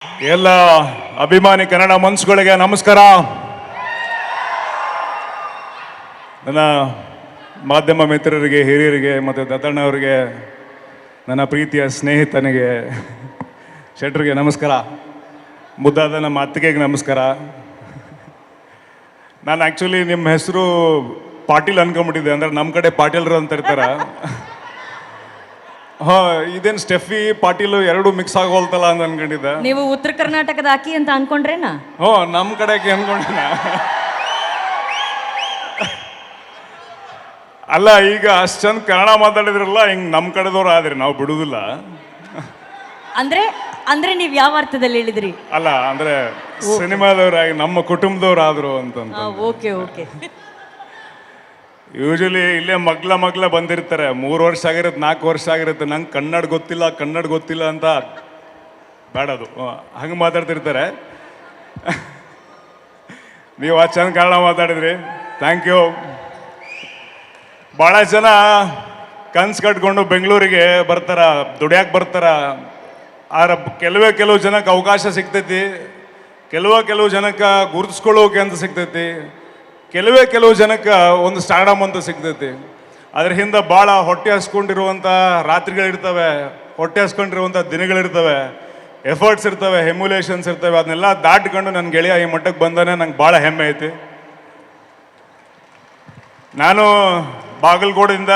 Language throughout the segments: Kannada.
ಎಲ್ಲ ಅಭಿಮಾನಿ ಕನ್ನಡ ಮನಸ್ಸುಗಳಿಗೆ ನಮಸ್ಕಾರ. ನನ್ನ ಮಾಧ್ಯಮ ಮಿತ್ರರಿಗೆ, ಹಿರಿಯರಿಗೆ ಮತ್ತು ದತ್ತಣ್ಣವರಿಗೆ, ನನ್ನ ಪ್ರೀತಿಯ ಸ್ನೇಹಿತನಿಗೆ ಶೆಟ್ರಿಗೆ ನಮಸ್ಕಾರ. ಮುದ್ದಾದ ನಮ್ಮ ಅತ್ತಿಗೆಗೆ ನಮಸ್ಕಾರ. ನಾನು ಆ್ಯಕ್ಚುಲಿ ನಿಮ್ಮ ಹೆಸರು ಪಾಟೀಲ್ ಅನ್ಕೊಂಬಿಟ್ಟಿದ್ದೆ. ಅಂದರೆ ನಮ್ಮ ಕಡೆ ಪಾಟೀಲ್ರು ಅಂತ ಇರ್ತಾರ. ಹಾಂ, ಇದೇನು ಸ್ಟೆಫಿ ಪಾಟೀಲು ಎರಡು ಮಿಕ್ಸ್ ಆಗೋಲ್ತಲ್ಲ ಅಂತ ಅನ್ಕೊಂಡಿದ್ದೆ. ನೀವು ಉತ್ತರ ಕರ್ನಾಟಕದ ಅಕ್ಕಿ ಅಂತ ಅನ್ಕೊಂಡ್ರೇನಾ? ಹ್ಞೂ, ನಮ್ಮ ಕಡೆಗೆ ಅನ್ಕೊಂಡಿನ. ಅಲ್ಲ, ಈಗ ಅಷ್ಟು ಚಂದ ಕನ್ನಡ ಮಾತಾಡಿದ್ರಲ್ಲ, ಹಿಂಗೆ ನಮ್ಮ ಕಡೆದವ್ರು ಆದ್ರಿ, ನಾವು ಬಿಡುವುದಿಲ್ಲ. ಅಂದ್ರೆ ಅಂದ್ರೆ ನೀವು ಯಾವ ಅರ್ಥದಲ್ಲಿ ಹೇಳಿದ್ರಿ? ಅಲ್ಲ, ಅಂದ್ರೆ ಸಿನಿಮಾದವ್ರಾಗಿ ನಮ್ಮ ಕುಟುಂಬದವ್ರು ಆದ್ರು ಅಂತಂತ. Okay okay. ಯೂಶಲಿ ಇಲ್ಲೇ ಮಗ್ಲ ಬಂದಿರ್ತಾರೆ. 3 ವರ್ಷ ಆಗಿರುತ್ತೆ, 4 ವರ್ಷ ಆಗಿರುತ್ತೆ. ನಂಗೆ ಕನ್ನಡ ಗೊತ್ತಿಲ್ಲ ಅಂತ ಬೇಡದು, ಹಂಗೆ ಮಾತಾಡ್ತಿರ್ತಾರೆ. ನೀವು ಅಷ್ಟು ಚಂದ ಕನ್ನಡ ಮಾತಾಡಿದ್ರಿ, ಥ್ಯಾಂಕ್ ಯು. ಭಾಳ ಜನ ಕನ್ಸು ಕಟ್ಕೊಂಡು ಬೆಂಗಳೂರಿಗೆ ಬರ್ತಾರ, ದುಡಿಯಾಕೆ ಬರ್ತಾರ. ಆದ್ರೆ ಕೆಲವು ಜನಕ್ಕೆ ಅವಕಾಶ ಸಿಗ್ತೈತಿ, ಕೆಲವು ಜನಕ್ಕೆ ಗುರುತಿಸ್ಕೊಳ್ಳೋಕೆ ಅಂತ ಸಿಗ್ತೈತಿ, ಕೆಲವು ಜನಕ್ಕೆ ಒಂದು ಸ್ಟಾರ್ಡಮ್ ಅಂತ ಸಿಗ್ತೈತಿ. ಅದ್ರ ಹಿಂದೆ ಭಾಳ ಹೊಟ್ಟೆ ಹಸ್ಕೊಂಡಿರುವಂಥ ರಾತ್ರಿಗಳಿರ್ತವೆ, ಹೊಟ್ಟೆ ಹಸ್ಕೊಂಡಿರುವಂಥ ದಿನಗಳಿರ್ತವೆ, ಎಫರ್ಟ್ಸ್ ಇರ್ತವೆ, ಹೆಮ್ಯುಲೇಷನ್ಸ್ ಇರ್ತವೆ. ಅದನ್ನೆಲ್ಲ ದಾಟ್ಕೊಂಡು ನನ್ನ ಗೆಳೆಯ ಈ ಮಟ್ಟಕ್ಕೆ ಬಂದಾನೆ, ನಂಗೆ ಭಾಳ ಹೆಮ್ಮೆ ಐತಿ. ನಾನು ಬಾಗಲಕೋಟೆಯಿಂದ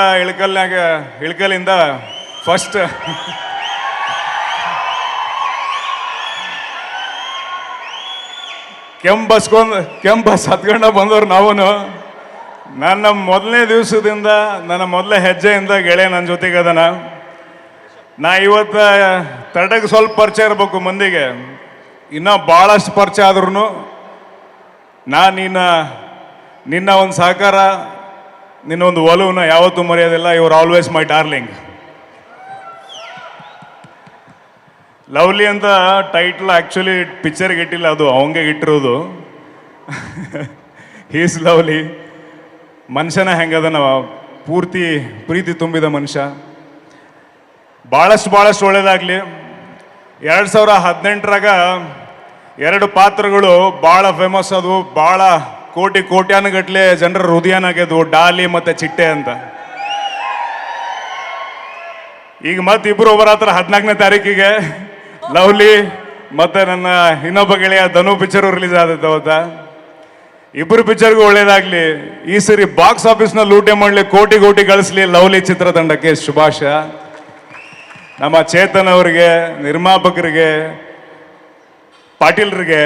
ಇಳಕಲ್ಲಿಂದ ಫಸ್ಟ್ ಕೆಂಪು ಬಸ್ ಹತ್ಕೊಂಡ ಬಂದವ್ರು ನಾವು. ನನ್ನ ಮೊದಲನೇ ದಿವಸದಿಂದ, ನನ್ನ ಮೊದಲನೇ ಹೆಜ್ಜೆಯಿಂದ ಗೆಳೆಯ ನನ್ನ ಜೊತೆಗೆ ಅದನ. ನಾ ಇವತ್ತು ತಡೆಗೆ ಸ್ವಲ್ಪ ಪರಿಚಯ ಇರಬೇಕು ಮಂದಿಗೆ, ಇನ್ನೂ ಭಾಳಷ್ಟು ಪರಿಚಯ ಆದ್ರೂ ನಿನ್ನ ಒಂದು ಸಹಕಾರ, ನಿನ್ನ ಒಂದು ಒಲವನ್ನ ಯಾವತ್ತೂ ಮರೆಯೋದಿಲ್ಲ. ಇವ್ರು ಆಲ್ವೇಸ್ ಮೈ ಡಾರ್ಲಿಂಗ್. ಲವ್ಲಿ ಅಂತ ಟೈಟ್ಲ್ ಆ್ಯಕ್ಚುಲಿ ಪಿಕ್ಚರ್ಗೆ ಇಟ್ಟಿಲ್ಲ, ಅದು ಅವಂಗೆ ಇಟ್ಟಿರೋದು. He's lovely. ಮನುಷ್ಯನ ಹೆಂಗದನ, ಪೂರ್ತಿ ಪ್ರೀತಿ ತುಂಬಿದ ಮನುಷ್ಯ. ಭಾಳಷ್ಟು ಒಳ್ಳೇದಾಗಲಿ. 2018ರಾಗ 2 ಪಾತ್ರಗಳು ಭಾಳ ಫೇಮಸ್ ಆದವು, ಭಾಳ ಕೋಟ್ಯಾನುಗಟ್ಲೆ ಜನರ ಹೃದಯನಾಗ್ಯದು, ಡಾಲಿ ಮತ್ತು ಚಿಟ್ಟೆ ಅಂತ. ಈಗ ಮತ್ತೆ ಇಬ್ಬರು ಬರತ್ರ 14ನೇ ತಾರೀಕಿಗೆ ಲವ್ಲಿ ಮತ್ತೆ ನನ್ನ ಇನ್ನೊಬ್ಬ ಗೆಳೆಯ ಧನು ಪಿಕ್ಚರು ರಿಲೀಸ್ ಆದೈತೆ ಅವತ್ತ. ಇಬ್ಬರು ಪಿಕ್ಚರ್ಗೂ ಒಳ್ಳೇದಾಗ್ಲಿ. ಈ ಸರಿ ಬಾಕ್ಸ್ ಆಫೀಸ್ನ ಲೂಟೆ ಮಾಡಲಿ, ಕೋಟಿ ಗಳಿಸ್ಲಿ ಲವ್ಲಿ ಚಿತ್ರತಂಡಕ್ಕೆ ಶುಭಾಶಯ. ನಮ್ಮ ಚೇತನ್ ಅವರಿಗೆ, ನಿರ್ಮಾಪಕರಿಗೆ, ಪಾಟೀಲ್ರಿಗೆ,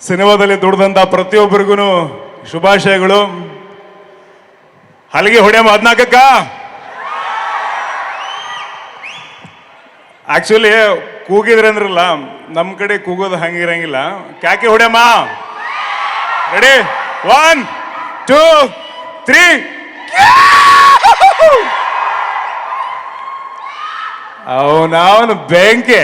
ಸಿನಿಮಾದಲ್ಲಿ ದುಡ್ದಂಥ ಪ್ರತಿಯೊಬ್ಬರಿಗೂ ಶುಭಾಶಯಗಳು. ಹಲಿಗೆ ಹೊಡೆಯಮ್ಮ 14ಕ್ಕ. ಆಕ್ಚುಲಿ ಕೂಗಿದ್ರೆ ಅಂದ್ರಲ್ಲ, ನಮ್ಮ ಕಡೆ ಕೂಗೋದು ಹಂಗಿರಂಗಿಲ್ಲ. ಕ್ಯಾಕೆ ಹೊಡೆಯಮ್ಮ. ರೆಡಿ, 1 2 3. ಅವನವನು ಬೆಂಕಿ.